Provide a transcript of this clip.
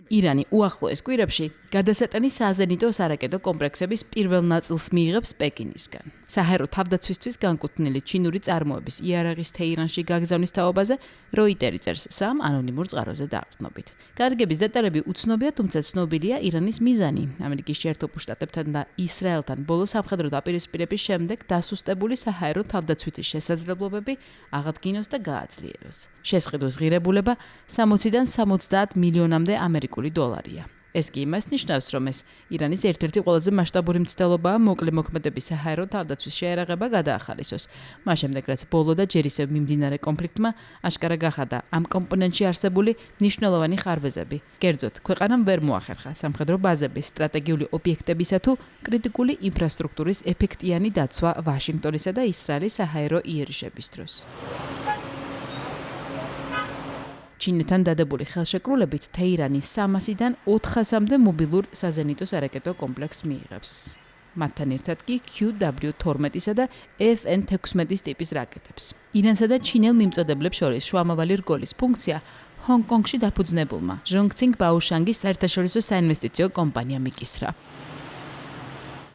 ირანი უახლოეს კვირებში გადასატანის საზენიტო სარაკეტო კომპლექსების პირველ ნაწილს მიიღებს პეკინისგან. საჰაერო თავდაცვისთვის განკუთვნილი ჩინური წარმოების იარაღის თეირანში გაგზავნის თაობაზე როიტერი წერს სამ ანონიმურ წყაროზე დაყრდნობით. გარიგების დეტალები უცნობია, თუმცა ცნობილია ირანის მიზანი. ამერიკის შეერთებულ შტატებთან და ისრაელთან ბოლო სამხედრო დაპირისპირების შემდეგ დასუსტებული საჰაერო თავდაცვითი შესაძლებლობები აღადგინოს და გააძლიეროს. შესყიდვის ღირებულება 60-დან 70 მილიონამდე ამერიკული დოლარია. ეს კი იმას ნიშნავს, რომ ეს ირანის ერთ-ერთი ყველაზე მასშტაბური მცდელობაა მოკლე მოქმედების საჰაერო თავდაცვის შეერაღება გადაახალისოს. მას შემდეგ, რაც ბოლო და ჯერ ისევ მიმდინარე კონფლიქტმა აშკარა გახადა ამ კომპონენტში არსებული მნიშვნელოვანი ხარვეზები. კერძოდ, ქვეყანამ ვერ მოახერხა სამხედრო ბაზების, სტრატეგიული ობიექტებისა თუ კრიტიკული ინფრასტრუქტურის ეფექტიანი დაცვა ვაშინგტონისა და ისრაელის საჰაერო იერიშების დროს. ჩინეთთან დადებული ხელშეკრულებით თეირანი 300-დან 400-მდე მობილურ საზენიტო სარაკეტო კომპლექსს მიიღებს. მათთან ერთად კი QW-12-ისა და FN-16 ტიპის რაკეტებს. ირანსა და ჩინელ მიმწოდებლებს შორის შუამავალი რგოლის ფუნქცია ჰონგ-კონგში დაფუძნებულმა ჟონგცინგ ბაუშანგის საერთაშორისო საინვესტიციო კომპანიამ იკისრა.